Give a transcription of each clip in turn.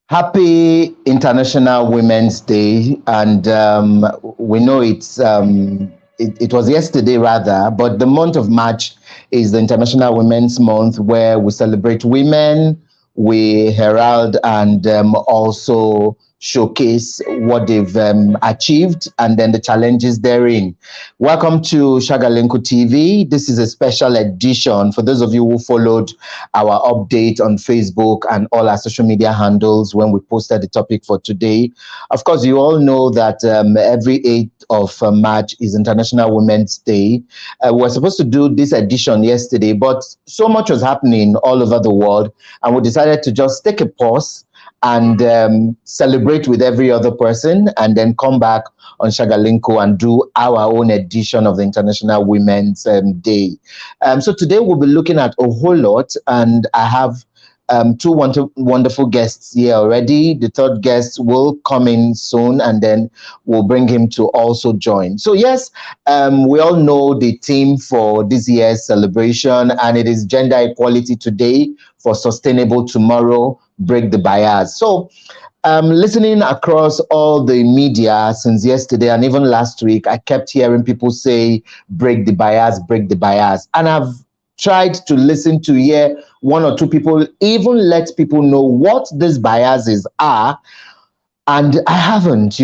Happy International Women's Day, and we know it was yesterday rather, but the month of March is the International Women's Month, where we celebrate women, we herald and also showcase what they've achieved and then the challenges therein. Welcome to Shagalinku TV. This is a special edition for those of you who followed our update on Facebook and all our social media handles when we posted the topic for today. Of course, you all know that every 8th of March is International Women's Day. We were supposed to do this edition yesterday, but so much was happening all over the world, and we decided to just take a pause and celebrate with every other person and then come back on Shagalinku and do our own edition of the International Women's Day. So today we'll be looking at a whole lot, and I have two wonderful guests here already. The third guest will come in soon, and then we'll bring him to also join. So yes, we all know the theme for this year's celebration, and it is gender equality today for sustainable tomorrow. Break the bias. So listening across all the media since yesterday and even last week, I kept hearing people say, break the bias, break the bias. And I've tried to listen to hear one or two people even let people know what these biases are. And I haven't,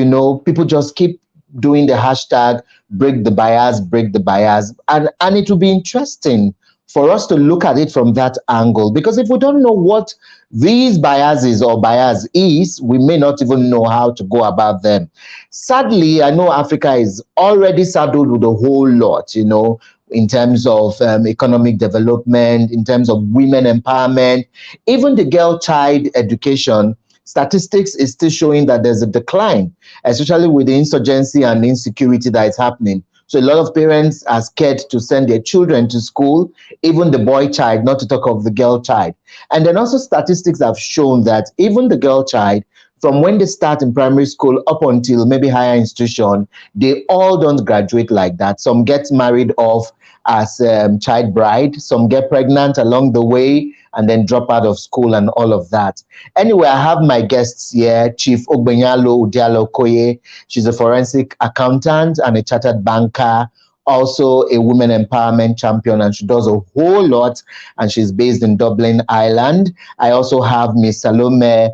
people just keep doing the hashtag break the bias, break the bias. And it will be interesting for us to look at it from that angle, because if we don't know what these biases or bias is, we may not even know how to go about them. Sadly, I know Africa is already saddled with a whole lot, in terms of economic development, in terms of women empowerment, even the girl child education. Statistics is still showing that there's a decline, especially with the insurgency and insecurity that is happening. So a lot of parents are scared to send their children to school, even the boy child, not to talk of the girl child. And then also statistics have shown that even the girl child, from when they start in primary school up until maybe higher institution, they all don't graduate like that. Some get married off as child bride, some get pregnant along the way and then drop out of school and all of that. Anyway, I have my guests here, Chief Ogbeyalu Udeala-Okoye. She's a forensic accountant and a chartered banker, also a women empowerment champion, and she does a whole lot, and she's based in Dublin, Ireland. I also have Miss Salome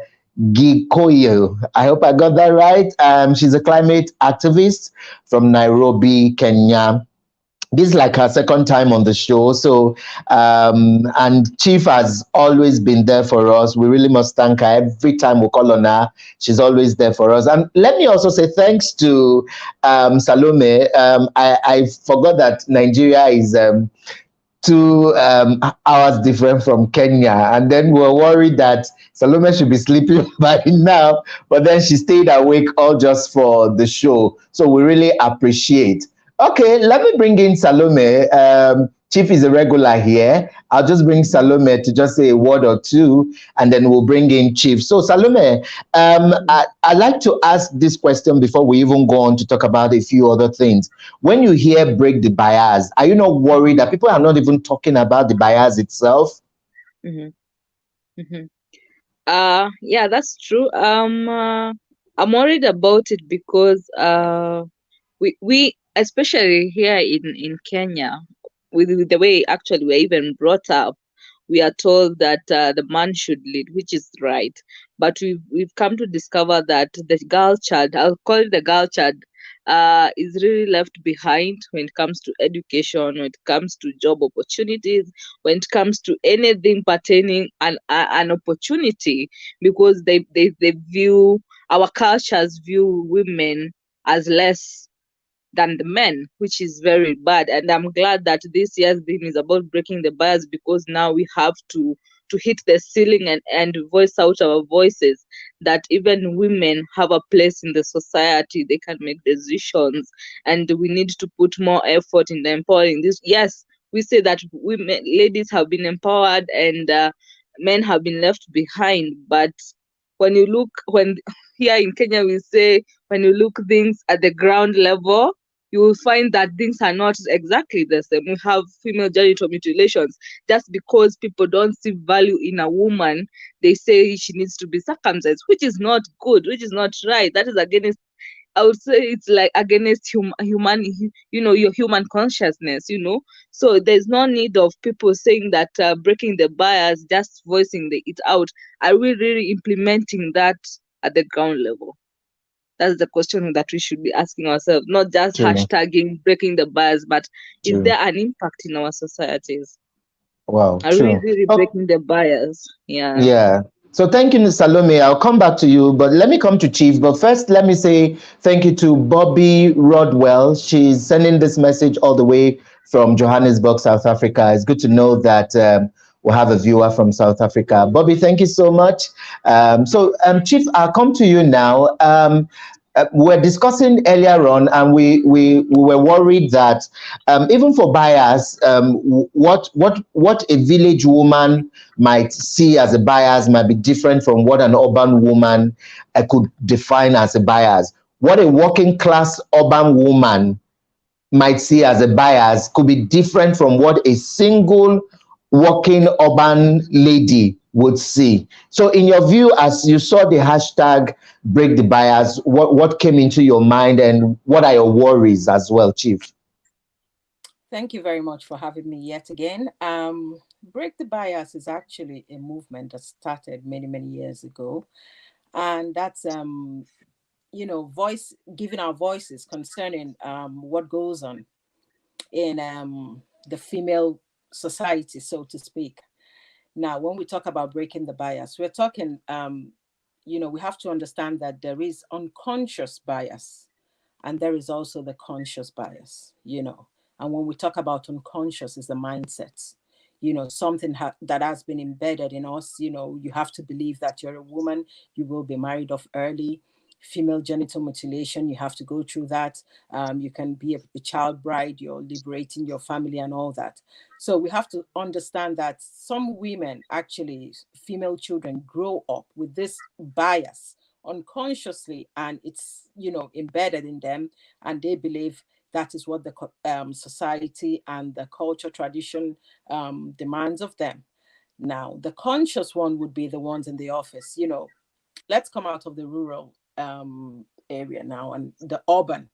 Gikonyo. I hope I got that right. She's a climate activist from Nairobi, Kenya. This is like her second time on the show. So, and Chief has always been there for us. We really must thank her every time we call on her. She's always there for us. And let me also say thanks to Salome. I forgot that Nigeria is 2 hours different from Kenya. And then we were worried that Salome should be sleeping by now, but then she stayed awake all just for the show. So we really appreciate. Okay, let me bring in Salome. Chief is a regular here. I'll just bring Salome to just say a word or two, and then we'll bring in Chief. So Salome, I'd like to ask this question before we even go on to talk about a few other things. When you hear break the bias, are you not worried that people are not even talking about the bias itself? Mm-hmm. Mm-hmm. Yeah, that's true. I'm worried about it because we especially here in Kenya, with the way actually we're even brought up, we are told that the man should lead, which is right. But we've come to discover that the girl child, I'll call it the girl child, is really left behind when it comes to education, when it comes to job opportunities, when it comes to anything pertaining an opportunity, because they view, our cultures view women as less than the men, which is very bad. And I'm glad that this year's theme is about breaking the bias, because now we have to hit the ceiling and voice out our voices, that even women have a place in the society, they can make decisions, and we need to put more effort in empowering this. Yes, we say that women, ladies have been empowered, and men have been left behind, but when here in Kenya we say, when you look things at the ground level, you will find that things are not exactly the same. We have female genital mutilations. Just because people don't see value in a woman, they say she needs to be circumcised, which is not good, which is not right. That is against, I would say it's like against human, your human consciousness, So there's no need of people saying that breaking the bias, just voicing it out. Are we really implementing that at the ground level? That's the question that we should be asking ourselves, not just True. hashtagging breaking the bias, but is True. there an impact in our societies? Wow, Are we true. really Oh, breaking the bias? Yeah. yeah. So thank you, Salome. I'll come back to you, but let me come to Chief. But first, let me say thank you to Bobby Rodwell. She's sending this message all the way from Johannesburg, South Africa. It's good to know that we'll have a viewer from South Africa. Bobby, thank you so much. Chief, I'll come to you now. We're discussing earlier on, and we were worried that even for bias, what a village woman might see as a bias might be different from what an urban woman could define as a bias. What a working class urban woman might see as a bias could be different from what a single working urban lady would see. So in your view, as you saw the hashtag break the bias, what came into your mind and what are your worries as well, Chief? Thank you very much for having me yet again. Break the Bias is actually a movement that started many, many years ago. And that's, voice giving our voices concerning what goes on in the female society, so to speak. Now, when we talk about breaking the bias, we're talking, we have to understand that there is unconscious bias and there is also the conscious bias. And when we talk about unconscious, is the mindset, something that has been embedded in us. You have to believe that you're a woman, you will be married off early. Female genital mutilation, you have to go through that. You can be a child bride, you're liberating your family and all that. So we have to understand that some women, actually female children, grow up with this bias unconsciously, and it's embedded in them, and they believe that is what the society and the culture tradition demands of them. Now the conscious one would be the ones in the office. Let's come out of the rural area now and the urban,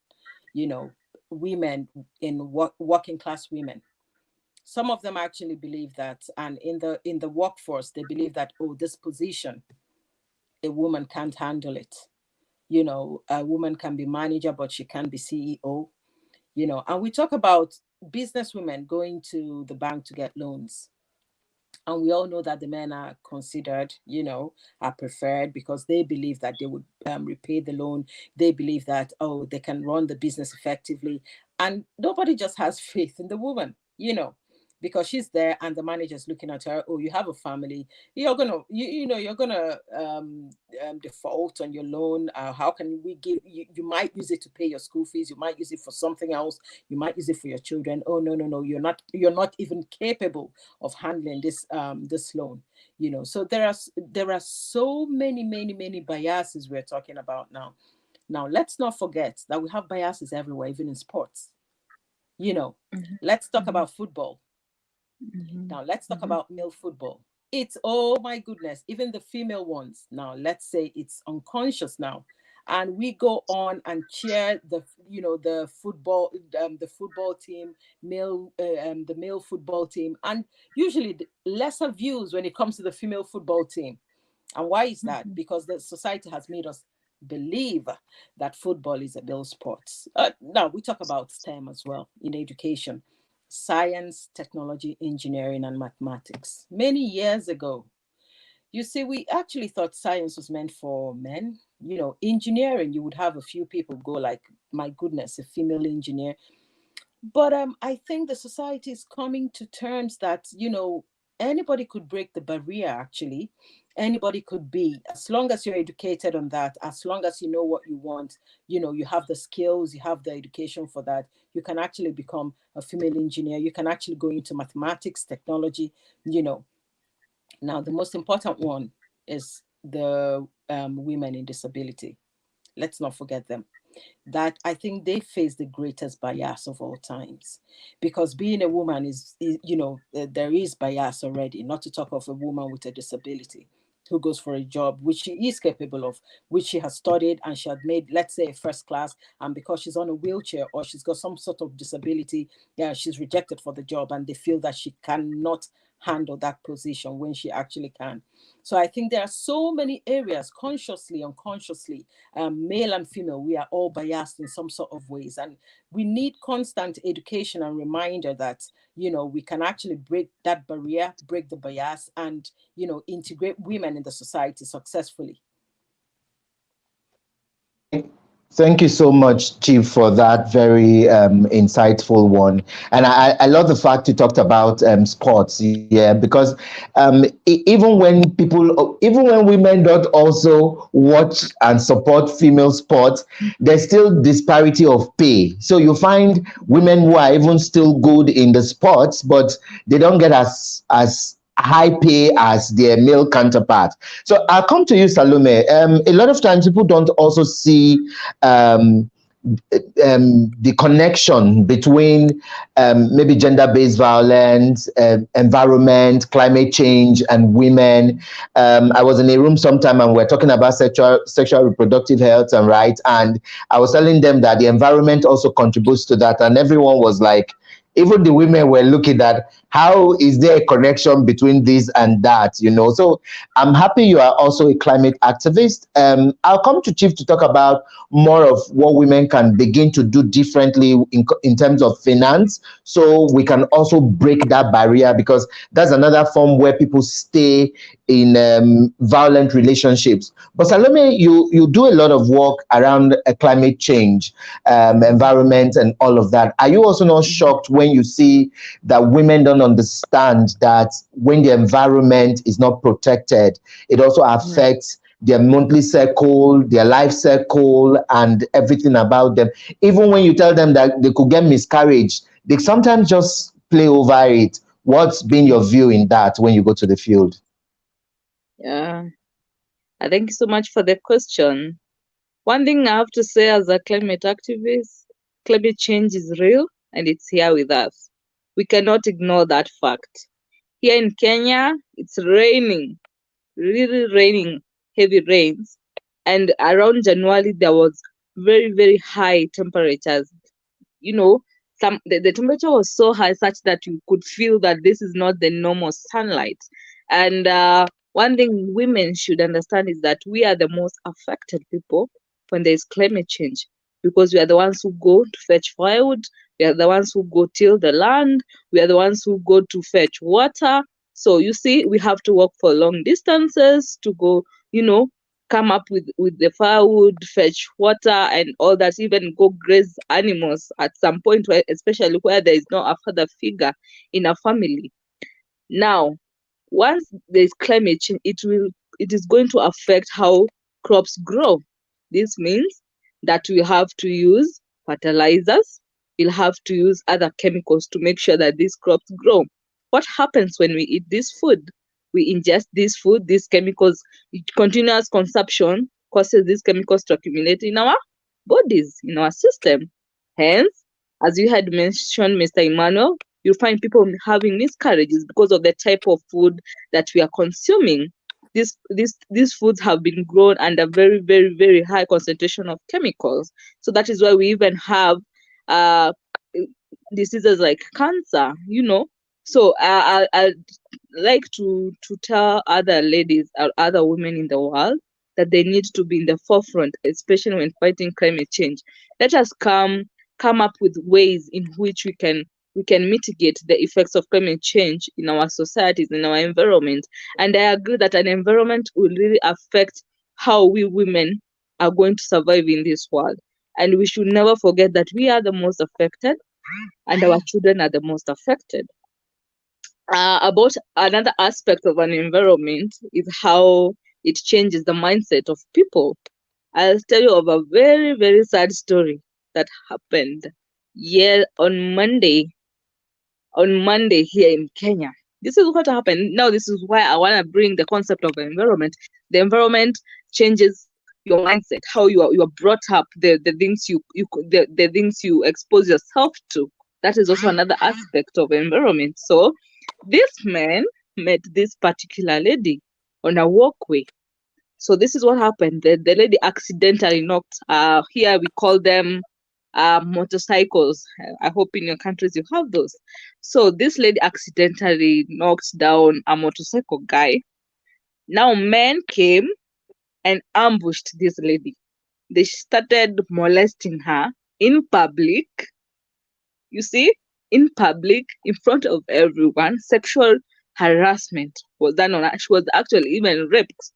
you know women in working class women. Some of them actually believe that, and in the workforce they believe that, oh, this position, a woman can't handle it. A woman can be manager, but she can't be CEO. And we talk about business women going to the bank to get loans. And we all know that the men are considered, are preferred because they believe that they would repay the loan. They believe that, oh, they can run the business effectively. And nobody just has faith in the woman, because she's there and the manager's looking at her. Oh, you have a family. You're gonna default on your loan. How can we give you? You might use it to pay your school fees. You might use it for something else. You might use it for your children. Oh, no, no, no. You're not even capable of handling this loan. So there are so many biases we're talking about now. Now let's not forget that we have biases everywhere, even in sports. Let's talk about football. Now let's talk about male football. It's, oh my goodness, even the female ones. Now let's say it's unconscious now, and we go on and cheer the football team, the male football team, and usually lesser views when it comes to the female football team. And why is that? Because the society has made us believe that football is a male sport. Now we talk about STEM as well in education: science, technology, engineering, and mathematics. Many years ago, you see, we actually thought science was meant for men. Engineering, you would have a few people go like, my goodness, a female engineer. But I think the society is coming to terms that, anybody could break the barrier, actually. Anybody could be, as long as you're educated on that, as long as you know what you want, you have the skills, you have the education for that, you can actually become a female engineer. You can actually go into mathematics, technology, you know. Now, the most important one is the women in disability. Let's not forget them. that I think they face the greatest bias of all times, because being a woman is there is bias already, not to talk of a woman with a disability who goes for a job which she is capable of, which she has studied and she had made, let's say, a first class, and because she's on a wheelchair or she's got some sort of disability, yeah, she's rejected for the job, and they feel that she cannot handle that position when she actually can. So I think there are so many areas, consciously, unconsciously, male and female, we are all biased in some sort of ways. And we need constant education and reminder that, we can actually break that barrier, break the bias, and, integrate women in the society successfully. Thank you so much, Chief, for that very insightful one. And I love the fact you talked about sports, yeah, because even when women don't also watch and support female sports, there's still disparity of pay. So you find women who are even still good in the sports, but they don't get as high pay as their male counterpart. So I'll come to you, Salome. A lot of times people don't also see um, the connection between maybe gender-based violence, environment, climate change, and women. I was in a room sometime and we're talking about sexual reproductive health and rights, and I was telling them that the environment also contributes to that, and everyone was like, even the women were looking at how is there a connection between this and that, So I'm happy you are also a climate activist. I'll come to Chief to talk about more of what women can begin to do differently in terms of finance, so we can also break that barrier, because that's another form where people stay in violent relationships. But Salome, you do a lot of work around climate change, environment, and all of that. Are you also not shocked when you see that women don't understand that when the environment is not protected, it also affects their monthly circle, their life circle, and everything about them? Even when you tell them that they could get miscarriage, they sometimes just play over it. What's been your view in that when you go to the field? Yeah, I thank you so much for the question. One thing I have to say as a climate activist, climate change is real and it's here with us. We cannot ignore that fact. Here in Kenya, it's raining, really raining, heavy rains. And around January, there was very, very high temperatures. The temperature was so high such that you could feel that this is not the normal sunlight. And one thing women should understand is that we are the most affected people when there is climate change, because we are the ones who go to fetch firewood, we are the ones who go till the land, we are the ones who go to fetch water. So you see, we have to walk for long distances to go, come up with the firewood, fetch water, and all that, even go graze animals at some point, where, especially where there is no a father figure in a family. Now, once there is climate change, it is going to affect how crops grow. This means that we have to use fertilizers, we'll have to use other chemicals to make sure that these crops grow. What happens when we eat this food? We ingest this food, these chemicals, continuous consumption causes these chemicals to accumulate in our bodies, in our system. Hence, as you had mentioned, Mr. Emmanuel, you find people having miscarriages because of the type of food that we are consuming. These foods have been grown under very, very, very high concentration of chemicals. So that is why we even have diseases like cancer, So I'd like to tell other ladies or other women in the world that they need to be in the forefront, especially when fighting climate change. Let us come up with ways in which we can mitigate the effects of climate change in our societies, in our environment. And I agree that an environment will really affect how we women are going to survive in this world. And we should never forget that we are the most affected and our children are the most affected. About another aspect of an environment is how it changes the mindset of people. I'll tell you of a very, very sad story that happened on Monday here in Kenya. This is what happened. Now, this is why I want to bring the concept of environment. The environment changes your mindset, how you are brought up, the things the things you expose yourself to. That is also another aspect of environment. So this man met this particular lady on a walkway. So this is what happened. The lady accidentally knocked, here we call them motorcycles. I hope in your countries you have those. So this lady accidentally knocked down a motorcycle guy. Now men came and ambushed this lady. They started molesting her in public. You see, in public, in front of everyone. Sexual harassment was done on her. She was actually even raped.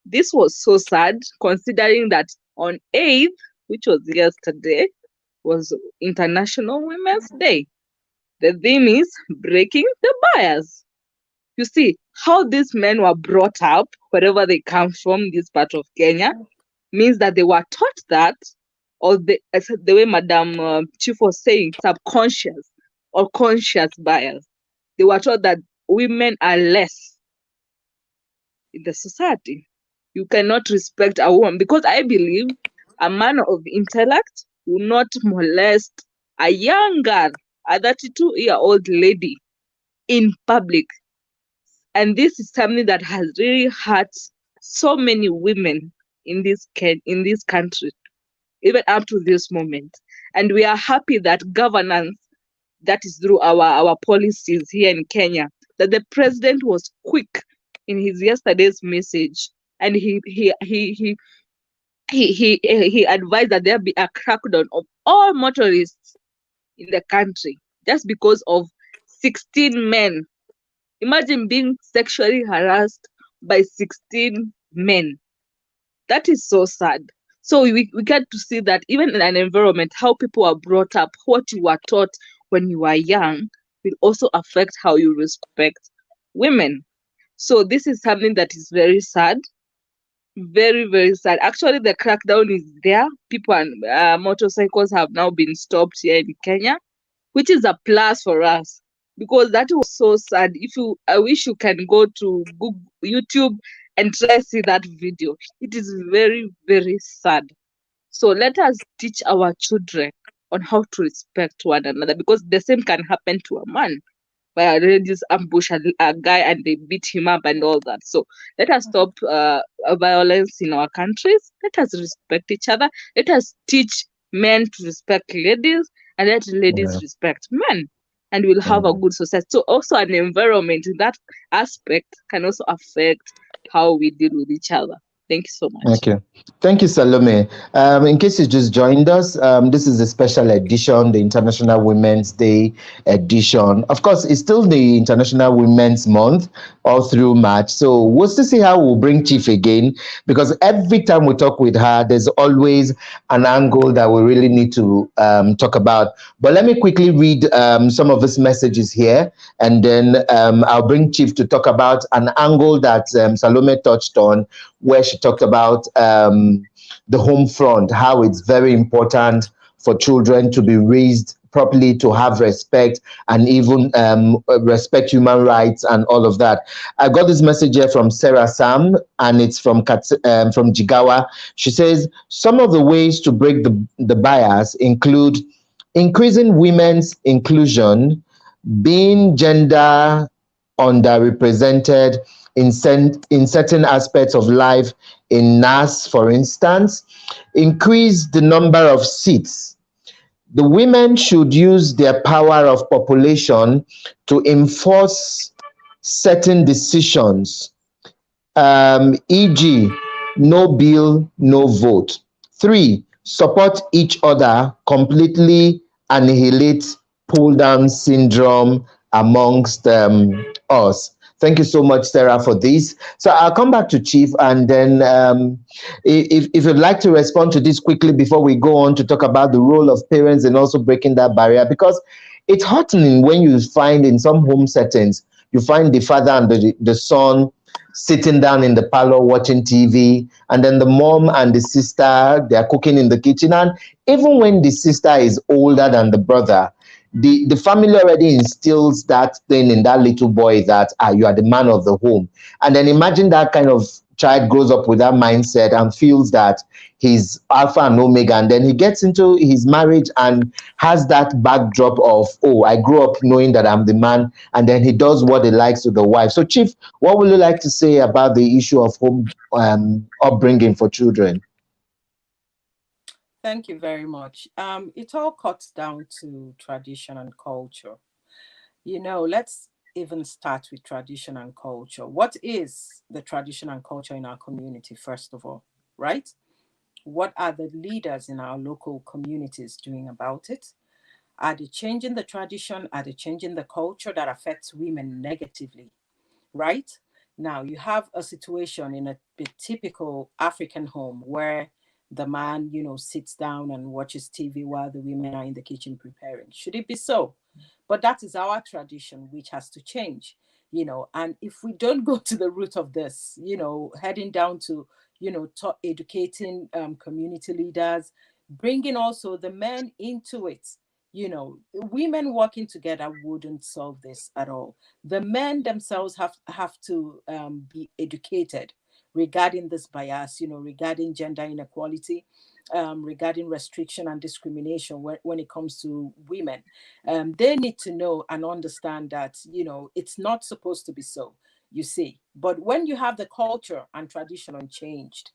This was so sad, considering that on 8th, which was yesterday, was International Women's Day. The theme is breaking the bias. You see how these men were brought up, wherever they come from, this part of Kenya, means that they were taught that, or as the way Madam Chief was saying, subconscious or conscious bias. They were taught that women are less in the society. You cannot respect a woman, because I believe a man of intellect will not molest a young girl, a 32-year-old lady, in public. And this is something that has really hurt so many women in this country, even up to this moment. And we are happy that governance, that is through our policies here in Kenya, that the president was quick in his yesterday's message, and he advised that there be a crackdown of all motorists in the country just because of 16 men. Imagine being sexually harassed by 16 men. That is so sad. So we get to see that even in an environment, how people are brought up, what you were taught when you were young, will also affect how you respect women. So this is something that is very sad. Very, very sad. Actually, the crackdown is there. People and motorcycles have now been stopped here in Kenya, which is a plus for us, because that was so sad. I wish you can go to Google, YouTube, and try see that video. It is very, very sad. So let us teach our children on how to respect one another, because the same can happen to a man, where they just ambush a guy and they beat him up and all that. So let us stop violence in our countries. Let us respect each other. Let us teach men to respect ladies, and let ladies respect men, and we'll have a good society. So also an environment in that aspect can also affect how we deal with each other. Thank you so much. Okay. Thank you, Salome. In case you just joined us, this is a special edition, the International Women's Day edition. Of course, it's still the International Women's Month all through March. So we'll still see how we'll bring Chief again, because every time we talk with her, there's always an angle that we really need to talk about. But let me quickly read some of his messages here, and then I'll bring Chief to talk about an angle that Salome touched on, where she talked about the home front, how it's very important for children to be raised properly, to have respect, and even respect human rights and all of that. I got this message here from Sarah Sam, and it's from Jigawa. She says, some of the ways to break the bias include increasing women's inclusion, being gender underrepresented in certain aspects of life, in NAS, for instance, increase the number of seats. The women should use their power of population to enforce certain decisions, e.g., no bill, no vote. 3, support each other, completely annihilate pull-down syndrome amongst us. Thank you so much, Sarah, for this. So I'll come back to Chief, and then if you'd like to respond to this quickly before we go on to talk about the role of parents and also breaking that barrier, because it's heartening when you find in some home settings, you find the father and the son sitting down in the parlor watching TV, and then the mom and the sister, they're cooking in the kitchen. And even when the sister is older than the brother, the family already instills that thing in that little boy that you are the man of the home. And then imagine that kind of child grows up with that mindset and feels that he's alpha and omega, and then he gets into his marriage and has that backdrop of, oh, I grew up knowing that I'm the man, and then he does what he likes to the wife. So, Chief, what would you like to say about the issue of home upbringing for children? Thank you very much. It all cuts down to tradition and culture. Let's even start with tradition and culture. What is the tradition and culture in our community, first of all, right? What are the leaders in our local communities doing about it? Are they changing the tradition? Are they changing the culture that affects women negatively, right? Now, you have a situation in a typical African home where the man, sits down and watches TV while the women are in the kitchen preparing. Should it be so? But that is our tradition, which has to change, and if we don't go to the root of this, heading down to, educating community leaders, bringing also the men into it, women working together wouldn't solve this at all. The men themselves have to be educated regarding this bias, regarding gender inequality, regarding restriction and discrimination when it comes to women. They need to know and understand that, it's not supposed to be so, you see. But when you have the culture and tradition unchanged,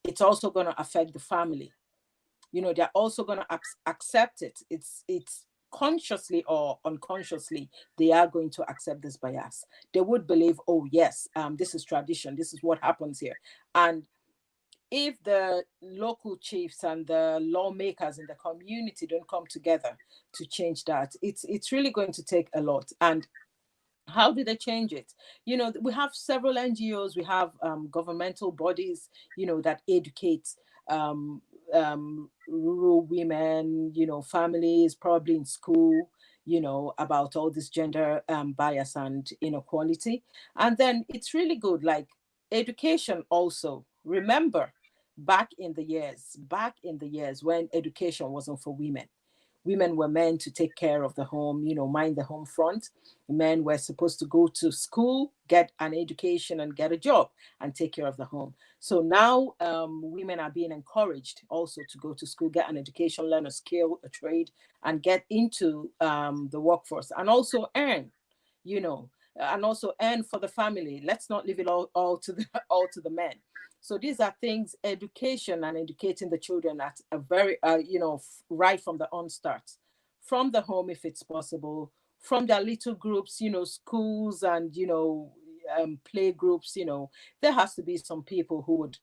it's also going to affect the family. They're also going to accept it. It's consciously or unconsciously, they are going to accept this bias. They would believe, oh yes, this is tradition, this is what happens here. And if the local chiefs and the lawmakers in the community don't come together to change that, it's really going to take a lot. And how do they change it? We have several NGOs, we have governmental bodies, that educate rural women, families, probably in school, about all this gender bias and inequality. And then it's really good, like education also. Remember, back in the years when education wasn't for women. Women were meant to take care of the home, mind the home front. Men were supposed to go to school, get an education and get a job and take care of the home. So now women are being encouraged also to go to school, get an education, learn a skill, a trade, and get into the workforce and also earn, and also earn for the family. Let's not leave it all to the men. So these are things, education and educating the children at a very, right from the onstart, from the home if it's possible, from their little groups, schools and, play groups, there has to be some people who would,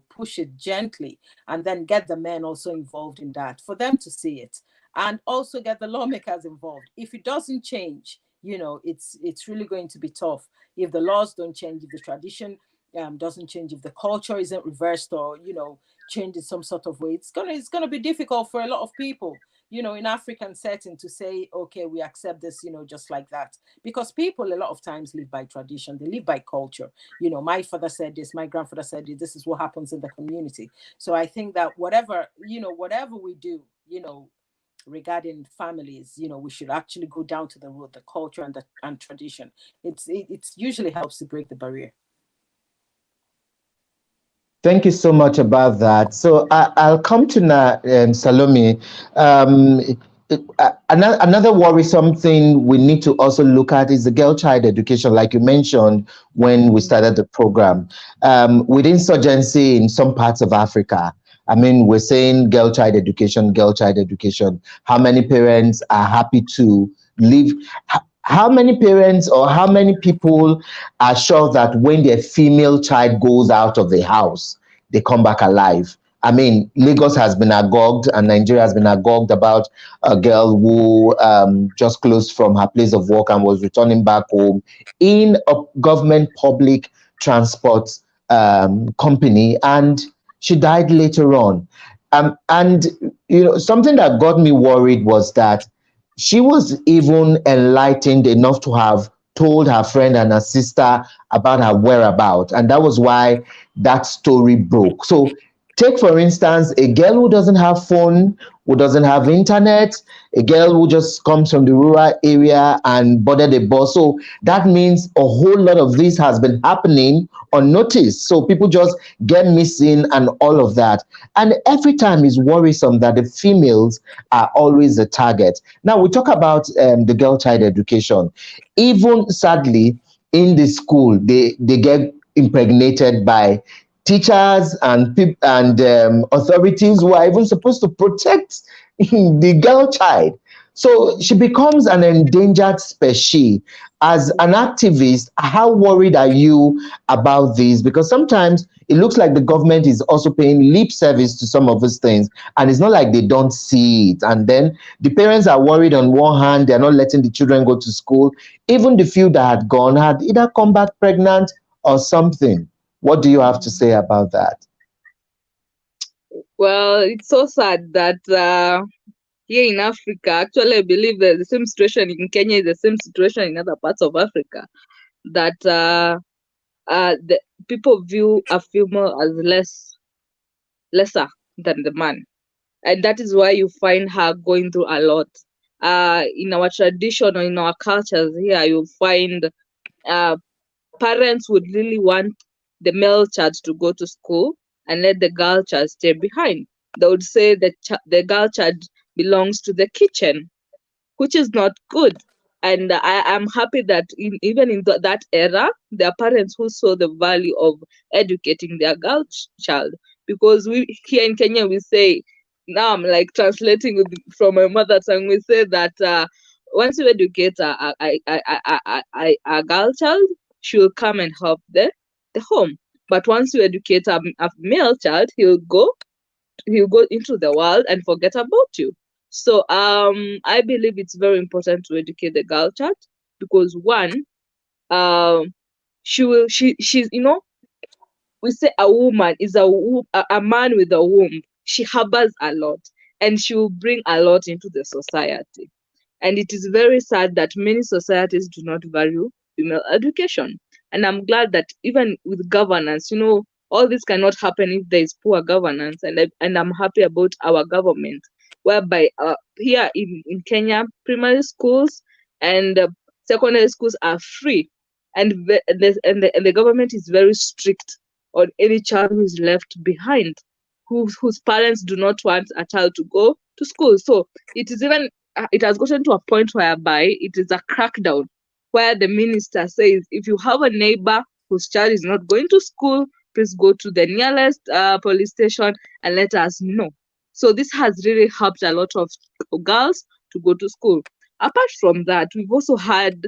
push it gently and then get the men also involved in that for them to see it, and also get the lawmakers involved. If it doesn't change, it's really going to be tough if the laws don't change, if the tradition doesn't change, if the culture isn't reversed or changed in some sort of way. It's gonna be difficult for a lot of people, in African setting, to say, okay, we accept this, just like that, because people a lot of times live by tradition, they live by culture. My father said this, my grandfather said this is what happens in the community. So I think that whatever we do, regarding families, we should actually go down to the root, the culture and tradition. It's usually helps to break the barrier. Thank you so much about that. So I'll come to Salome. Another worrisome thing we need to also look at is the girl child education, like you mentioned when we started the program. With insurgency in some parts of Africa, I mean, we're saying girl child education, girl child education. How many parents are happy to live? How many parents or how many people are sure that when their female child goes out of the house, they come back alive? I mean, Lagos has been agog and Nigeria has been agog about a girl who just closed from her place of work and was returning back home in a government public transport company, and she died later on. And something that got me worried was that she was even enlightened enough to have told her friend and her sister about her whereabouts. And that was why that story broke. So take, for instance, a girl who doesn't have phone, who doesn't have internet, a girl who just comes from the rural area and boarded a bus. So that means a whole lot of this has been happening unnoticed. So people just get missing and all of that. And every time it's worrisome that the females are always the target. Now we talk about the girl child education. Even sadly, in the school, they get impregnated by teachers and authorities who are even supposed to protect the girl child. So she becomes an endangered species. As an activist, how worried are you about this? Because sometimes it looks like the government is also paying lip service to some of these things, and it's not like they don't see it. And then the parents are worried on one hand, they're not letting the children go to school. Even the few that had gone had either come back pregnant or something. What do you have to say about that? Well, it's so sad that here in Africa, actually, I believe that the same situation in Kenya is the same situation in other parts of Africa. That the people view a female as lesser than the man, and that is why you find her going through a lot. In our tradition or in our cultures here, you find parents would really want the male child to go to school and let the girl child stay behind. They would say the girl child belongs to the kitchen, which is not good. And I am happy that even in that era, there are parents who saw the value of educating their girl child. Because we here in Kenya, we say, now I'm like translating from my mother tongue, we say that once you educate a girl child, she will come and help the home. But once you educate a male child, he'll go into the world and forget about you. So I believe it's very important to educate the girl child, because one, she's we say a woman is a man with a womb. She harbors a lot, and she will bring a lot into the society. And it is very sad that many societies do not value female education. And I'm glad that even with governance, all this cannot happen if there is poor governance. And I'm happy about our government, whereby here in Kenya, primary schools and secondary schools are free. And the government is very strict on any child who is left behind, whose parents do not want a child to go to school. So it has gotten to a point whereby it is a crackdown, where the minister says, if you have a neighbor whose child is not going to school, please go to the nearest police station and let us know. So this has really helped a lot of girls to go to school. Apart from that, we've also had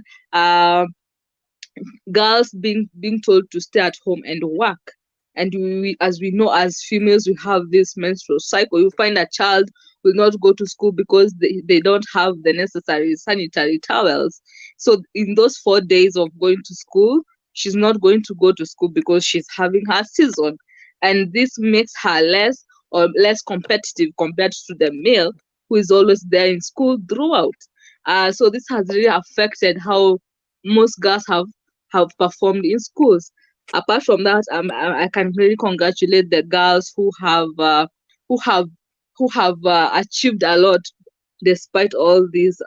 girls being told to stay at home and work. And as we know, as females, we have this menstrual cycle. You find a child will not go to school because they don't have the necessary sanitary towels. So in those 4 days of going to school, she's not going to go to school because she's having her season. And this makes her less competitive compared to the male who is always there in school throughout. So this has really affected how most girls have performed in schools. Apart from that, I can really congratulate the girls who have achieved a lot despite all these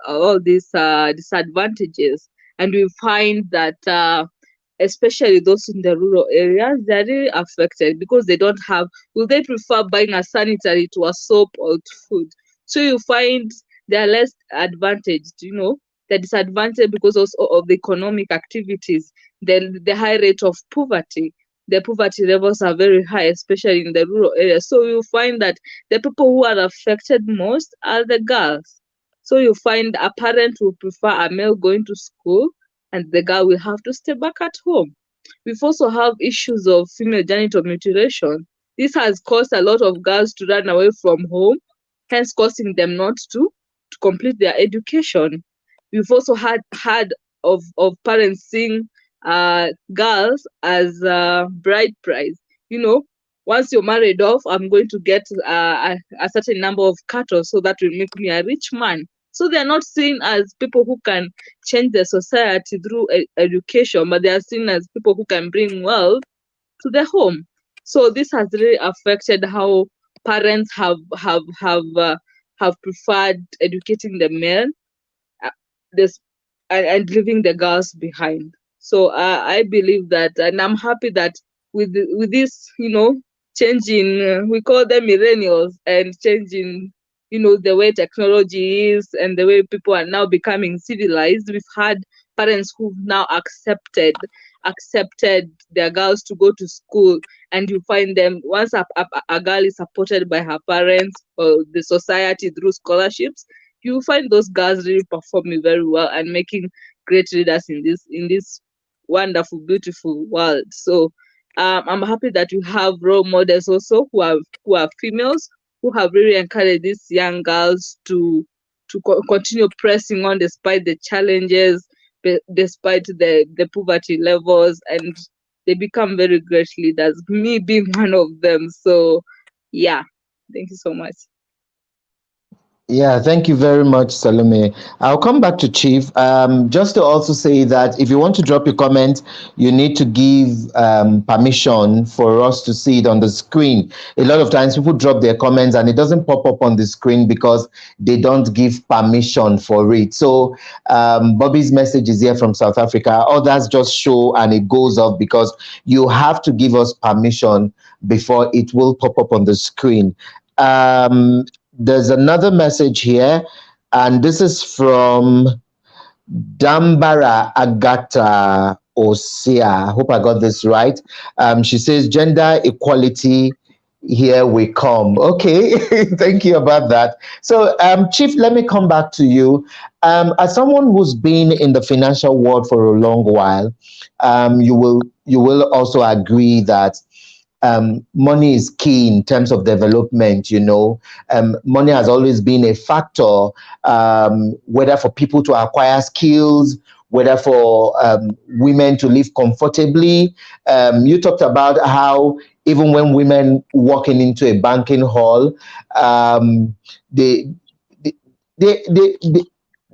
disadvantages. And we find that especially those in the rural areas, they're really affected because they don't have. Will they prefer buying a sanitary to a soap or to food? So you find they're less advantaged. The disadvantage because also of the economic activities, the high rate of poverty. The poverty levels are very high, especially in the rural areas. So you find that the people who are affected most are the girls. So you find a parent will prefer a male going to school, and the girl will have to stay back at home. We've also have issues of female genital mutilation. This has caused a lot of girls to run away from home, hence causing them not to complete their education. We've also had of parents seeing girls as bride price. Once you're married off, I'm going to get a certain number of cattle, so that will make me a rich man. So they're not seen as people who can change the society through education, but they are seen as people who can bring wealth to the home. So this has really affected how parents have have preferred educating the men, uh, this and leaving the girls behind. So I believe that, and I'm happy that with this, changing, we call them millennials, and changing, the way technology is and the way people are now becoming civilized. We've had parents who've now accepted their girls to go to school, and you find them, once a girl is supported by her parents or the society through scholarships, you find those girls really performing very well and making great leaders in this wonderful, beautiful world. So I'm happy that we have role models also who are females, who have really encouraged these young girls to continue pressing on despite the challenges, despite the poverty levels, and they become very great leaders. Me being one of them. So yeah, thank you so much. Yeah, thank you very much, Salome. I'll come back to Chief. Just to also say that if you want to drop your comment, you need to give permission for us to see it on the screen. A lot of times people drop their comments and it doesn't pop up on the screen because they don't give permission for it. So Bobby's message is here from South Africa. Others just show and it goes off because you have to give us permission before it will pop up on the screen. There's another message here, and this is from Dambara Agata Osia. I hope I got this right. She says, gender equality, here we come. Okay, thank you about that. So, Chief, let me come back to you. As someone who's been in the financial world for a long while, you will also agree that money is key in terms of development. Money has always been a factor, whether for people to acquire skills, whether for women to live comfortably. You talked about how even when women walking into a banking hall, um, they, they, they, they, they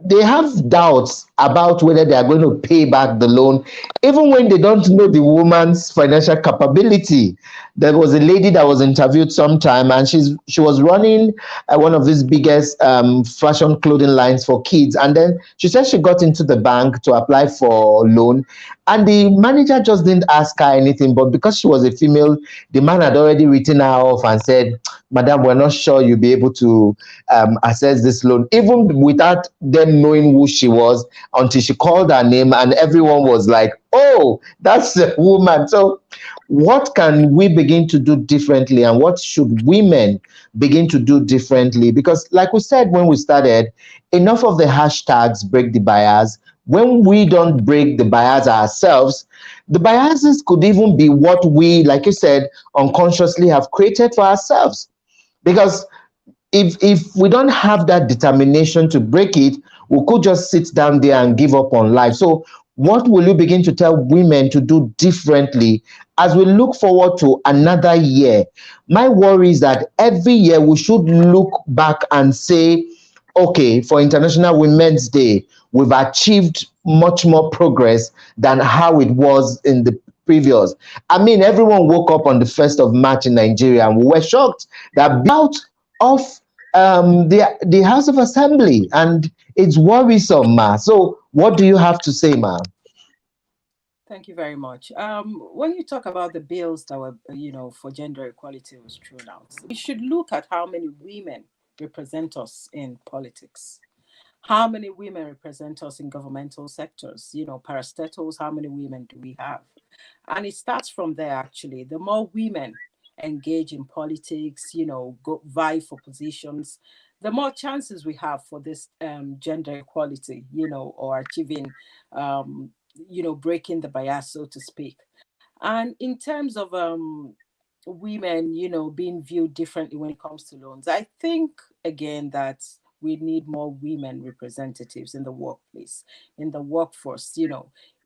they have doubts about whether they are going to pay back the loan, even when they don't know the woman's financial capability. There was a lady that was interviewed sometime, and she was running one of these biggest fashion clothing lines for kids. And then she said she got into the bank to apply for loan, and the manager just didn't ask her anything. But because she was a female, the man had already written her off and said, "Madam, we're not sure you'll be able to access this loan," even without them knowing who she was, until she called her name, and everyone was like, "Oh, that's a woman." So what can we begin to do differently, and what should women begin to do differently? Because like we said when we started, enough of the hashtags break the bias. When we don't break the bias ourselves, the biases could even be what we, like you said, unconsciously have created for ourselves. Because if we don't have that determination to break it, we could just sit down there and give up on life. So what will you begin to tell women to do differently as we look forward to another year? My worry is that every year we should look back and say, okay, for International Women's Day, we've achieved much more progress than how it was in the previous. I mean, everyone woke up on the 1st of March in Nigeria and we were shocked that out of the House of Assembly, and it's worrisome, ma. So what do you have to say, ma? Thank you very much. When you talk about the bills that were, for gender equality was thrown out, we should look at how many women represent us in politics. How many women represent us in governmental sectors? Parastatals, how many women do we have? And it starts from there, actually. The more women engage in politics, go vie for positions, the more chances we have for this gender equality, or achieving, breaking the bias, so to speak. And in terms of women, being viewed differently when it comes to loans, I think again that we need more women representatives in the workplace, in the workforce.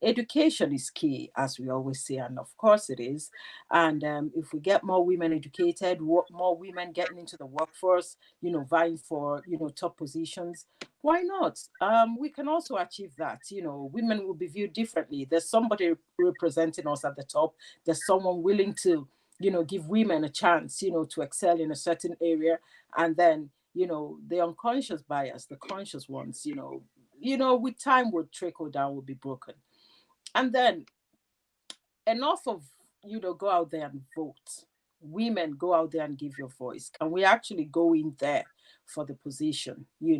Education is key, as we always say, and of course it is. And if we get more women educated, more women getting into the workforce, vying for top positions, why not? We can also achieve that. Women will be viewed differently. There's somebody representing us at the top. There's someone willing to give women a chance to excel in a certain area, and then You know, the unconscious bias, the conscious ones, with time would trickle down, would be broken. And then enough of, go out there and vote. Women, go out there and give your voice. Can we actually go in there for the position? We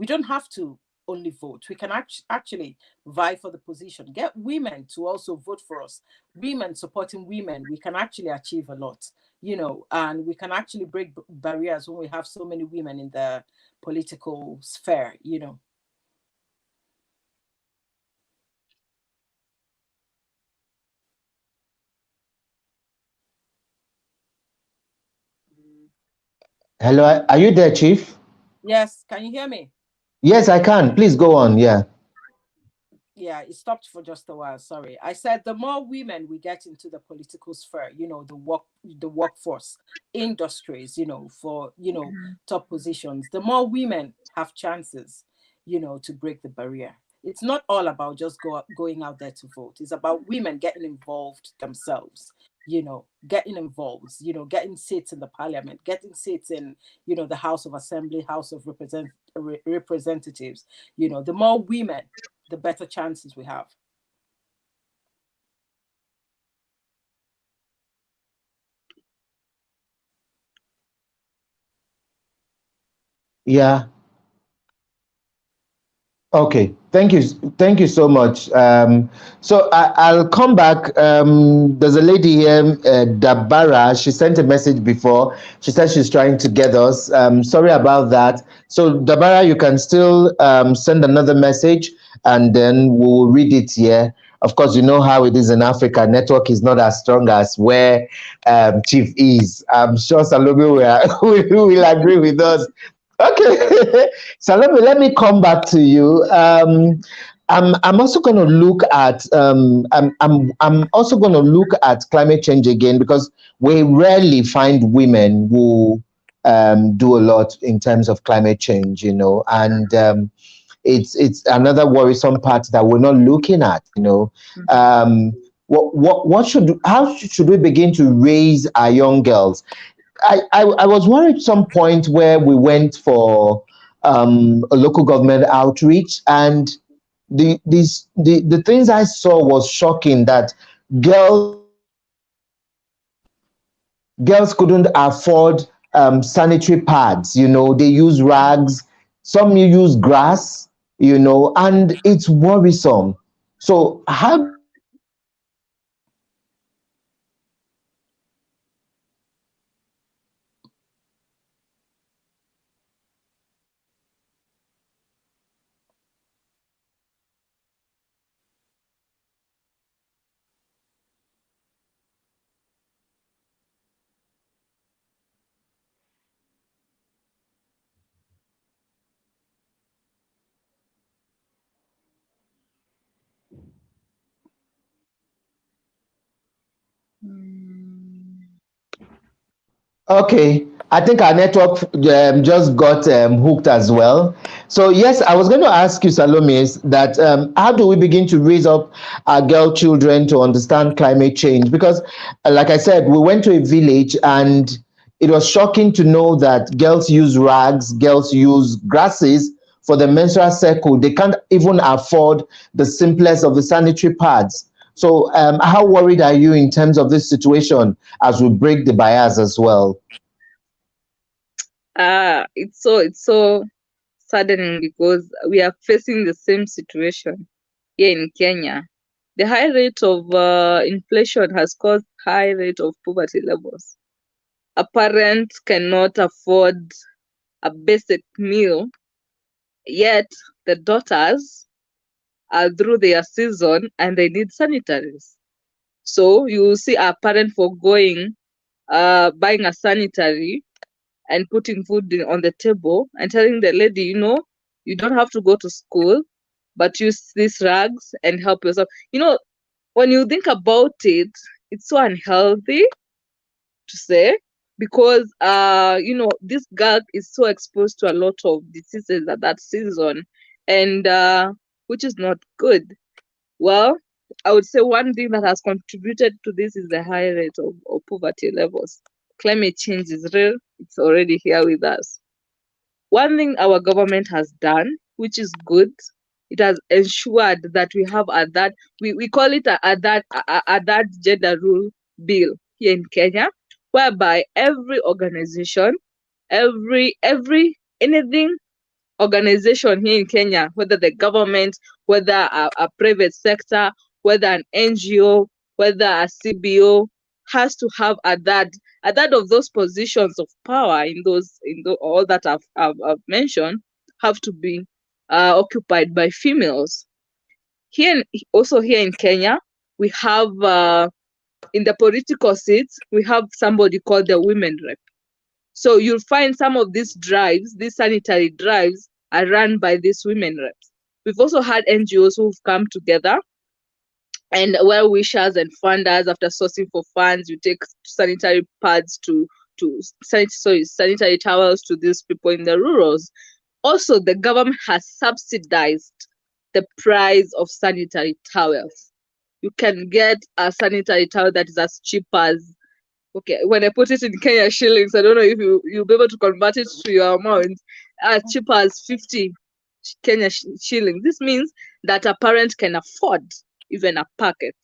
don't have to only vote. We can actually vie for the position. Get women to also vote for us. Women supporting women, we can actually achieve a lot, and we can actually break barriers when we have so many women in the political sphere. Hello, are you there, Chief? Yes, can you hear me? Yes, I can. Please go on. Yeah. Yeah, it stopped for just a while. Sorry. I said the more women we get into the political sphere, the workforce, industries, for top positions, the more women have chances, to break the barrier. It's not all about just going out there to vote. It's about women getting involved themselves, getting involved, getting seats in the parliament, getting seats in, the House of Assembly, House of Representatives. The more women, the better chances we have. Yeah. Okay, thank you so much. So I'll come back. There's a lady here, Dabara. She sent a message before. She said she's trying to get us. Sorry about that. So Dabara, you can still send another message, and then we'll read it here. Of course, you know how it is in Africa. Network is not as strong as where Chief is. I'm sure Salome will agree with us. Okay, so let me come back to you. I'm also going to look at I'm also going to look at climate change again, because we rarely find women who do a lot in terms of climate change, and it's another worrisome part that we're not looking at. How should we begin to raise our young girls? I was worried some point where we went for a local government outreach, and the things I saw was shocking, that girls couldn't afford sanitary pads. They use rags, some use grass, and it's worrisome. So how Okay, I think our network just got hooked as well. So yes, I was going to ask you, Salome, is that how do we begin to raise up our girl children to understand climate change? Because, like I said, we went to a village, and it was shocking to know that girls use rags, girls use grasses for the menstrual cycle. They can't even afford the simplest of the sanitary pads. So, how worried are you in terms of this situation as we break the bias as well? It's so saddening, because we are facing the same situation here in Kenya. The high rate of inflation has caused high rate of poverty levels. A parent cannot afford a basic meal, yet the daughters are through their season and they need sanitaries. So you see a parent foregoing buying a sanitary and putting food on the table and telling the lady, you don't have to go to school, but use these rags and help yourself. When you think about it, it's so unhealthy to say, because this girl is so exposed to a lot of diseases at that season, and which is not good. Well, I would say one thing that has contributed to this is the high rate of poverty levels. Climate change is real. It's already here with us. one thing our government has done, which is good, it has ensured that we have that we call it that gender rule bill here in Kenya, whereby every organization, every anything organization here in Kenya, whether the government, whether a private sector, whether an NGO, whether a CBO, has to have a dad of those positions of power in all that I've mentioned have to be occupied by females. Also here in Kenya, we have in the political seats, we have somebody called the women rep. So you'll find some of these drives, these sanitary drives, are run by these women reps. We've also had NGOs who've come together, and well wishers and funders, after sourcing for funds, you take sanitary pads sanitary towels to these people in the rurals. Also, the government has subsidized the price of sanitary towels. You can get a sanitary towel that is as cheap as, okay, when I put it in Kenya shillings, I don't know if you'll be able to convert it to your amount, as cheap as 50 Kenya shillings. This means that a parent can afford even a packet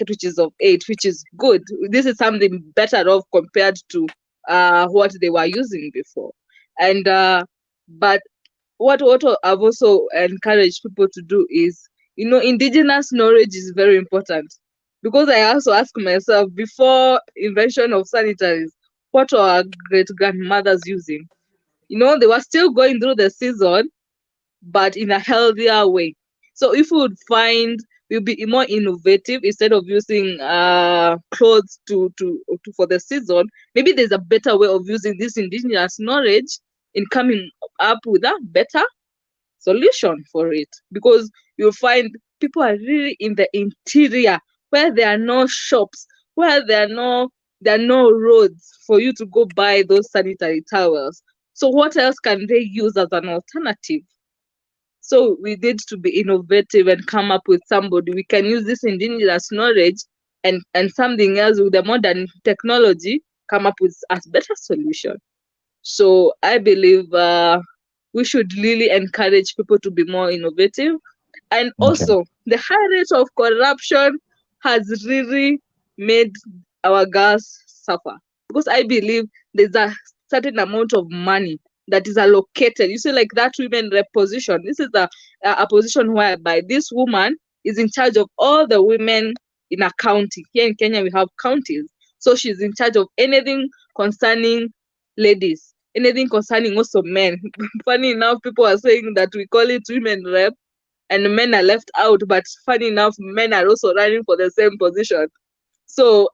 which is of 8, which is good. This is something better off compared to what they were using before. And but what I've also encouraged people to do is, indigenous knowledge is very important, because I also ask myself, before invention of sanitaries, what were our great grandmothers using? They were still going through the season, but in a healthier way. So if we would find, we'll be more innovative, instead of using clothes to for the season. Maybe there's a better way of using this indigenous knowledge in coming up with a better solution for it, because you'll find people are really in the interior, where there are no shops, where there are no roads for you to go buy those sanitary towels. So what else can they use as an alternative? So we need to be innovative and come up with somebody. We can use this indigenous knowledge and something else with the modern technology, come up with a better solution. So I believe we should really encourage people to be more innovative. And also, the high rate of corruption has really made our girls suffer, because I believe there's a certain amount of money that is allocated. You see, like that women rep position. This is a position whereby this woman is in charge of all the women in a county. Here in Kenya, we have counties. So she's in charge of anything concerning ladies, anything concerning also men. Funny enough, people are saying that we call it women rep and men are left out, but funny enough, men are also running for the same position. So,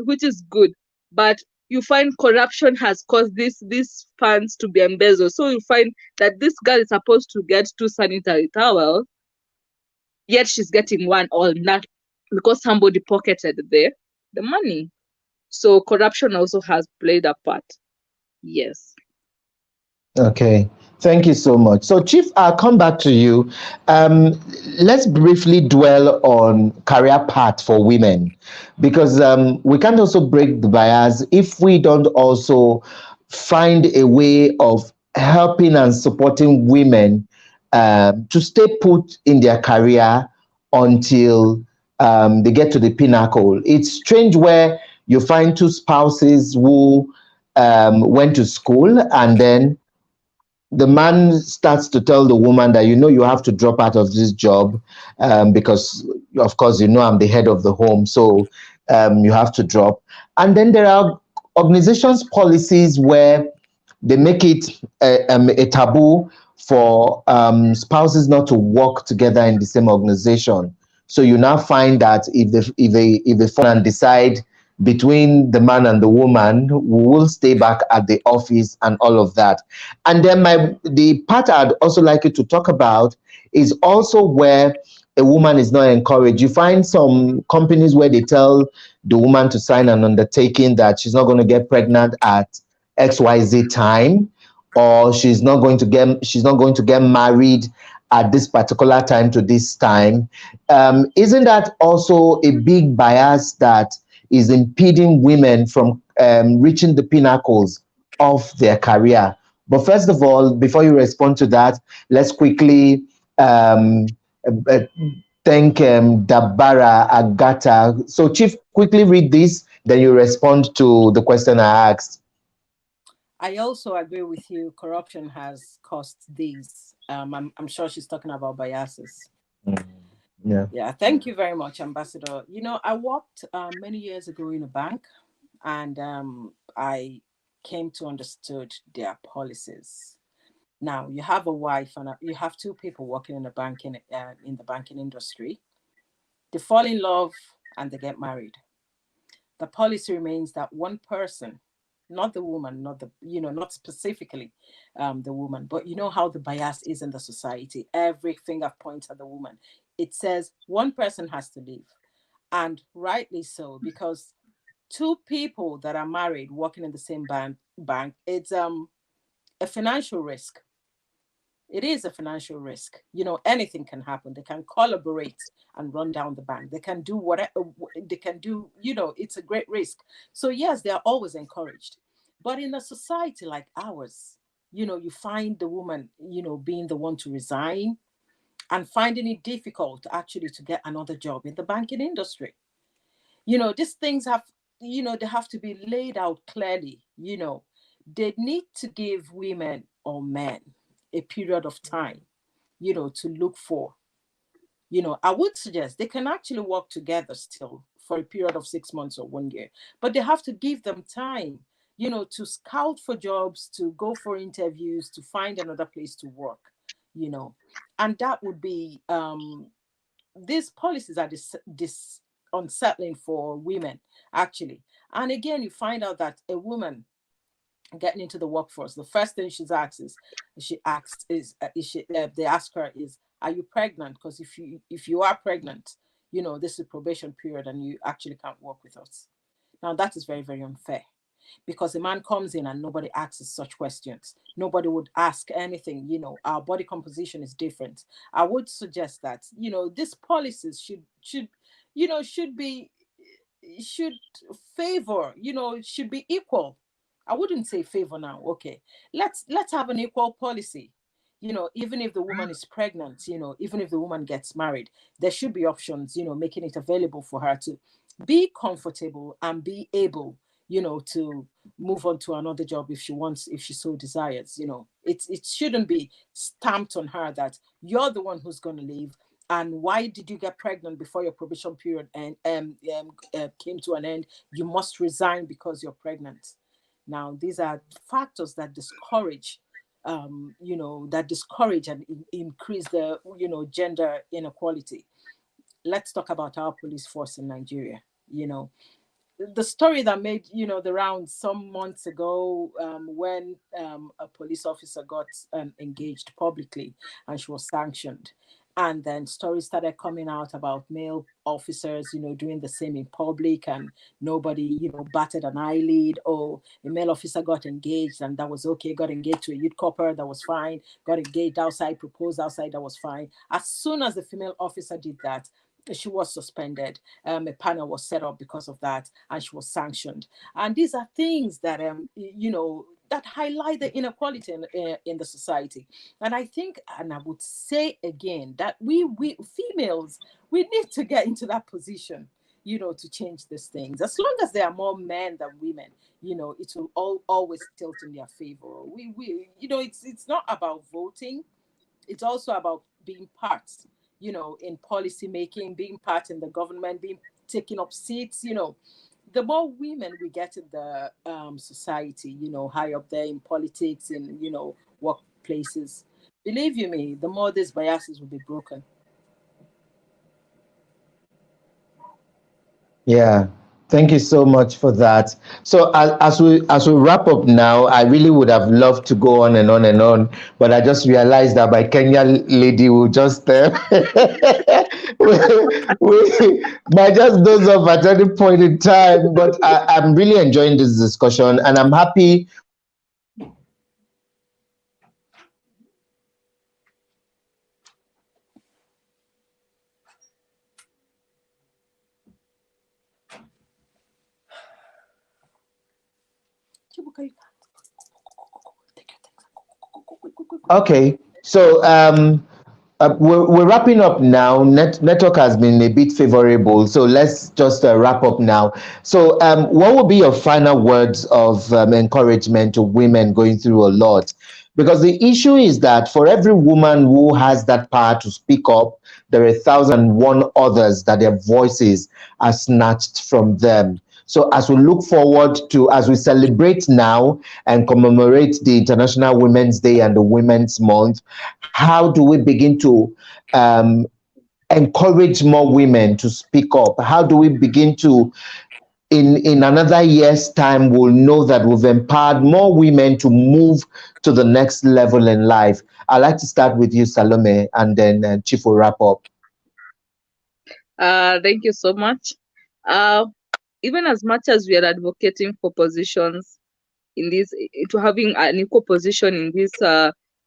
which is good. But you find corruption has caused these funds to be embezzled. So you find that this girl is supposed to get 2 sanitary towels, yet she's getting 1 or not, because somebody pocketed the money. So corruption also has played a part. Yes. Okay, thank you so much. So, Chief, I'll come back to you. Let's briefly dwell on career path for women, because we can't also break the bias if we don't also find a way of helping and supporting women to stay put in their career until they get to the pinnacle. It's strange where you find 2 spouses who went to school, and then the man starts to tell the woman that, you have to drop out of this job because, of course, I'm the head of the home, so you have to drop. And then there are organizations' policies where they make it a taboo for spouses not to work together in the same organization. So you now find that if they fall and decide between the man and the woman, we will stay back at the office and all of that. And then the part I'd also like you to talk about is also where a woman is not encouraged. You find some companies where they tell the woman to sign an undertaking that she's not going to get pregnant at XYZ time, or she's not going to get married at this particular time to this time. Isn't that also a big bias that is impeding women from reaching the pinnacles of their career? But first of all, before you respond to that, let's quickly uh, thank Dabara Agata. So, Chief, quickly read this, then you respond to the question I asked. I also agree with you. Corruption has caused these. I'm sure she's talking about biases. Yeah. Yeah, thank you very much, Ambassador. You know, I worked many years ago in a bank, and I came to understood their policies. Now, you have a wife and you have two people working in the banking industry. They fall in love and they get married. The policy remains that one person, not the woman, not the, not specifically the woman, but you know how the bias is in the society. Every finger points at the woman. It says one person has to leave, and rightly so, because two people that are married working in the same bank, it's a financial risk. It is a financial risk. You know, anything can happen. They can collaborate and run down the bank. They can do whatever they can do. You know, it's a great risk. So yes, they are always encouraged. But in a society like ours, you know, you find the woman, being the one to resign and finding it difficult actually to get another job in the banking industry. You know, these things have, they have to be laid out clearly. You know, they need to give women or men a period of time, to look for. I would suggest they can actually work together still for a period of 6 months or 1 year, but they have to give them time, to scout for jobs, to go for interviews, to find another place to work, you know. And that would be, these policies are this unsettling for women, actually. And again, you find out that a woman getting into the workforce, the first thing they ask her is, are you pregnant? Because if you are pregnant, this is probation period and you actually can't work with us. Now that is very, very unfair, because a man comes in and nobody asks such questions. Nobody would ask anything. Our body composition is different. I would suggest that, these policies should favor, should be equal. I wouldn't say favor now. Okay, let's have an equal policy. Even if the woman is pregnant, even if the woman gets married, there should be options, making it available for her to be comfortable and be able, to move on to another job if she wants, if she so desires. It shouldn't be stamped on her that you're the one who's going to leave. And why did you get pregnant before your probation period and came to an end? You must resign because you're pregnant. Now, these are factors that discourage, and increase the, gender inequality. Let's talk about our police force in Nigeria. The story that made the rounds some months ago, when a police officer got engaged publicly and she was sanctioned, and then stories started coming out about male officers doing the same in public, and nobody batted an eyelid. Or a male officer got engaged and that was okay, got engaged to a youth corporal, that was fine, got engaged outside, proposed outside, that was fine. As soon as the female officer did that, she was suspended. A panel was set up because of that, and she was sanctioned. And these are things that that highlight the inequality in the society. And I think, and I would say again, that we females, we need to get into that position, to change these things. As long as there are more men than women, it will always tilt in their favor. It's not about voting. It's also about being part, in policy making, being part in the government, taking up seats. The more women we get in the society, high up there in politics, in workplaces, believe you me, the more these biases will be broken. Yeah, thank you so much for that. So as we wrap up now, I really would have loved to go on and on and on, but I just realized that my Kenya lady will just we might just doze off at any point in time. But I'm really enjoying this discussion, and I'm happy we were able to bring Chibuka, you can't. Take your things and Okay, so we're wrapping up now. Network has been a bit favorable, so let's just wrap up now. So, what would be your final words of encouragement to women going through a lot? Because the issue is that for every woman who has that power to speak up, there are 1,001 others that their voices are snatched from them. So as we look forward to, as we celebrate now and commemorate the International Women's Day and the Women's Month, how do we begin to um, encourage more women to speak up? How do we begin to, in another year's time, we'll know that we've empowered more women to move to the next level in life? I'd like to start with you, Salome, and then Chief will wrap up. Thank you so much. Uh, Even as much as we are advocating for positions in this, to having an equal position in these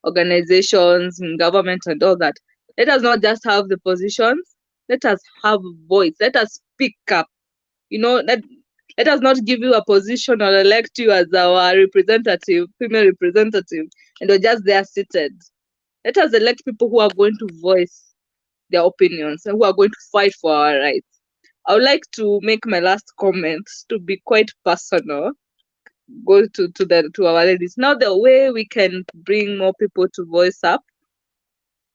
organizations, in government, and all that, let us not just have the positions. Let us have voice. Let us speak up. Let us not give you a position or elect you as our representative, female representative, and you're just there seated. Let us elect people who are going to voice their opinions and who are going to fight for our rights. I would like to make my last comment to be quite personal. Go to our ladies. Now, the way we can bring more people to voice up,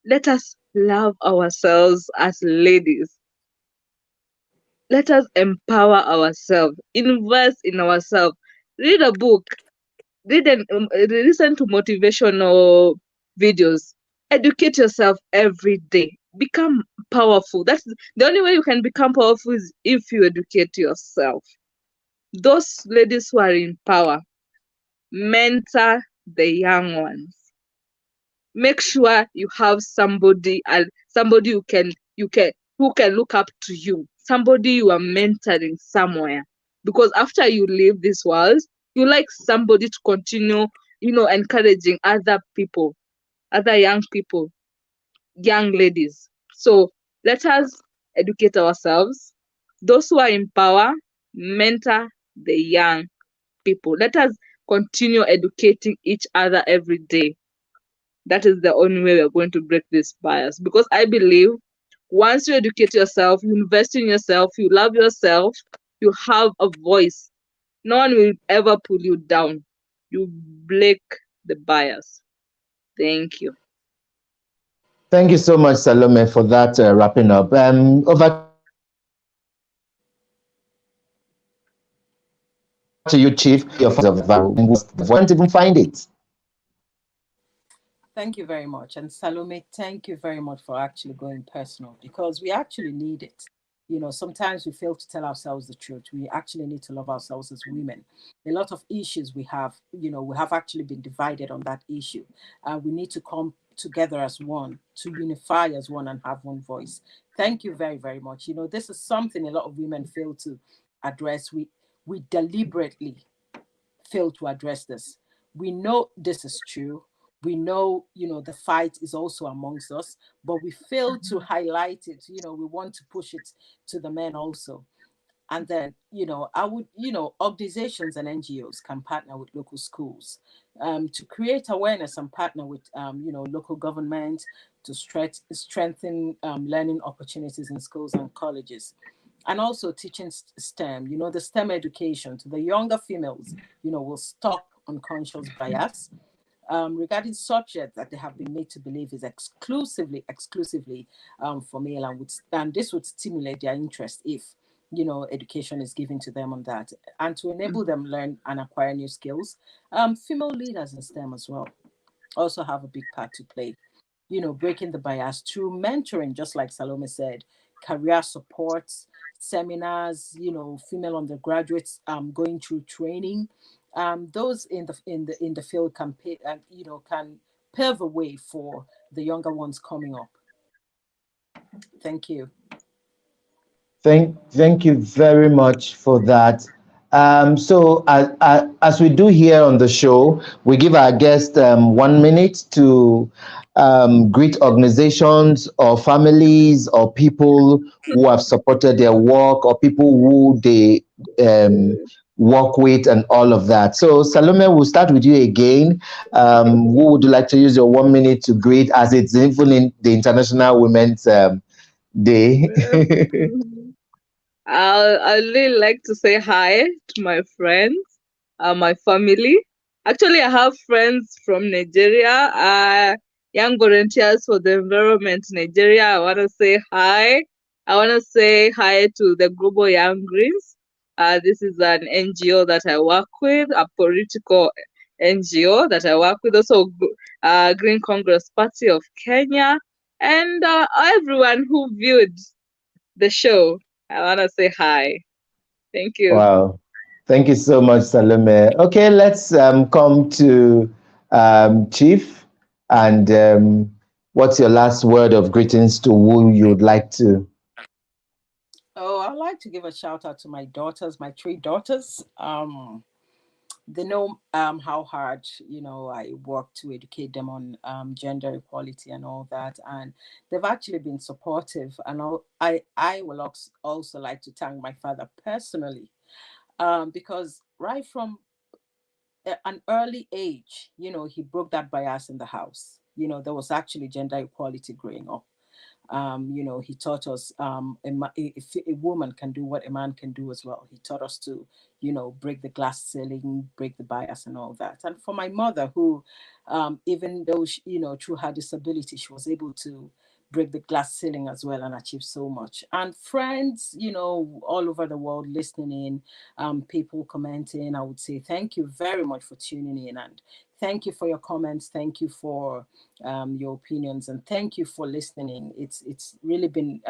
let us love ourselves as ladies. Let us empower ourselves, invest in ourselves, read a book, listen to motivational videos, educate yourself every day, become powerful. That's the only way you can become powerful, is if you educate yourself. Those ladies who are in power, mentor the young ones. Make sure you have somebody who can look up to you, somebody you are mentoring somewhere, because after you leave this world, you like somebody to continue encouraging other people, other young people, young ladies. So let us educate ourselves. Those who are in power, mentor the young people. Let us continue educating each other every day. That is the only way we're going to break this bias. Because I believe once you educate yourself, you invest in yourself, you love yourself, you have a voice, no one will ever pull you down. You break the bias. Thank you. Thank you so much, Salome, for that wrapping up. Over to you, Chief. Your can't even find it. Thank you very much. And Salome, thank you very much for actually going personal, because we actually need it. Sometimes we fail to tell ourselves the truth. We actually need to love ourselves as women. A lot of issues we have actually been divided on that issue. We need to come together as one, to unify as one and have one voice. Thank you very, very much. This is something a lot of women fail to address. We deliberately fail to address this. We know this is true. We know, the fight is also amongst us, but we fail to highlight it. We want to push it to the men also. And then, organizations and NGOs can partner with local schools to create awareness, and partner with, local government to strengthen learning opportunities in schools and colleges. And also teaching STEM, the STEM education to the younger females, will stop unconscious bias regarding subjects that they have been made to believe is exclusively for male, and this would stimulate their interest if education is given to them on that, and to enable them learn and acquire new skills. Female leaders in STEM as well also have a big part to play, breaking the bias through mentoring, just like Salome said, career supports, seminars, female undergraduates going through training. Those in the field can can pave the way for the younger ones coming up. Thank you. Thank you very much for that. So as we do here on the show, we give our guests 1 minute to greet organizations or families or people who have supported their work, or people who they work with and all of that. So Salome, we'll start with you again. Who would you like to use your 1 minute to greet, as it's even in the International Women's Day? I really like to say hi to my friends, my family. Actually, I have friends from Nigeria, young volunteers for the environment Nigeria. I want to say hi. I want to say hi to the Global Young Greens. This is an NGO that I work with, a political NGO that I work with, also Green Congress Party of Kenya, and everyone who viewed the show. I want to say hi. Thank you. Wow. Thank you so much, Salome. Okay, let's come to Chief. And what's your last word of greetings to who you'd like to? Oh, I'd like to give a shout out to my daughters, my 3 daughters. They know how hard I work to educate them on gender equality and all that, and they've actually been supportive. And I will also like to thank my father personally, because right from an early age, he broke that bias in the house. There was actually gender equality growing up. He taught us if a woman can do what a man can do as well. He taught us to, break the glass ceiling, break the bias and all that. And for my mother, who, even though, through her disability, she was able to break the glass ceiling as well and achieve so much. And friends, all over the world listening in, people commenting, I would say thank you very much for tuning in, and thank you for your comments. Thank you for your opinions, and thank you for listening. It's really been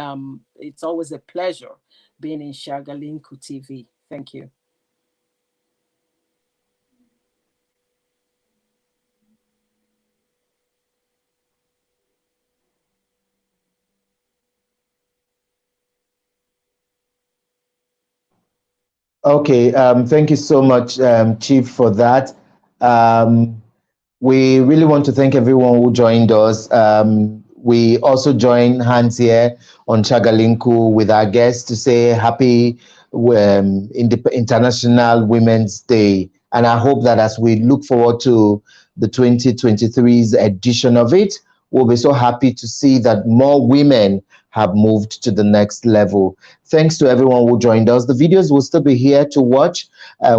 it's always a pleasure being in Shagalinku TV. Thank you. Okay, thank you so much, Chief, for that. Um, we really want to thank everyone who joined us. We also join hands here on Shagalinku with our guests to say happy International Women's Day. And I hope that as we look forward to the 2023's edition of it, we'll be so happy to see that more women have moved to the next level. Thanks to everyone who joined us. The videos will still be here to watch.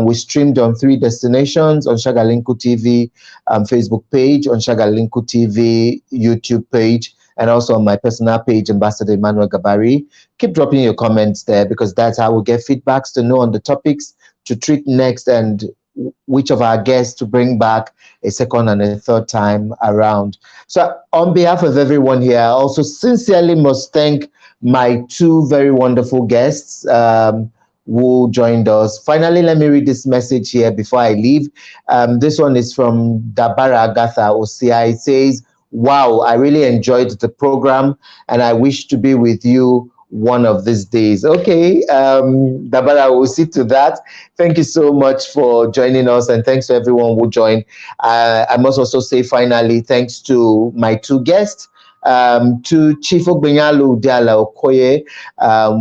We streamed on 3 destinations: on Shagalinku TV Facebook page, on Shagalinku TV YouTube page, and also on my personal page, Ambassador Emmanuel Gabari. Keep dropping your comments there, because that's how we get feedbacks to know on the topics to treat next, and which of our guests to bring back a second and a third time around. So on behalf of everyone here, I also sincerely must thank my 2 very wonderful guests who joined us. Finally, let me read this message here before I leave. This one is from Dabara Agatha Osia. It says, wow, I really enjoyed the program and I wish to be with you one of these days. Okay, Dabara, we'll see to that. Thank you so much for joining us, and thanks to everyone who joined. I must also say, finally, thanks to my 2 guests, to Chief Ogbeyalu Udeala-Okoye,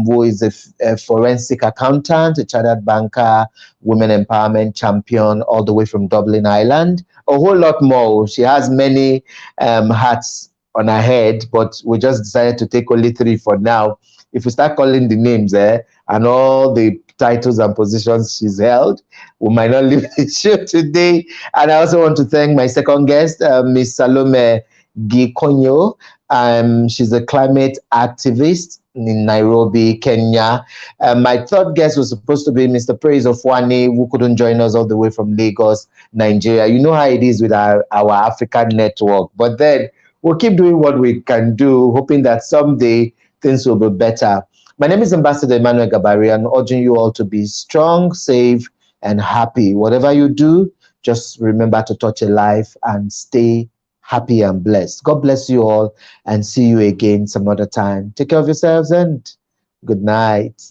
who is a forensic accountant, a chartered banker, women empowerment champion, all the way from Dublin, Ireland. A whole lot more. She has many hats on her head, but we just decided to take only 3 for now. If we start calling the names and all the titles and positions she's held, we might not leave the show today. And I also want to thank my second guest, Miss Salome Gikonyo. She's a climate activist in Nairobi, Kenya. My third guest was supposed to be Mr. Praise Ofuani, who couldn't join us all the way from Lagos, Nigeria. You know how it is with our African network. But then we'll keep doing what we can do, hoping that someday things will be better. My name is Ambassador Emmanuel Gabari, and urging you all to be strong, safe, and happy. Whatever you do, just remember to touch a life and stay happy and blessed. God bless you all, and see you again some other time. Take care of yourselves, and good night.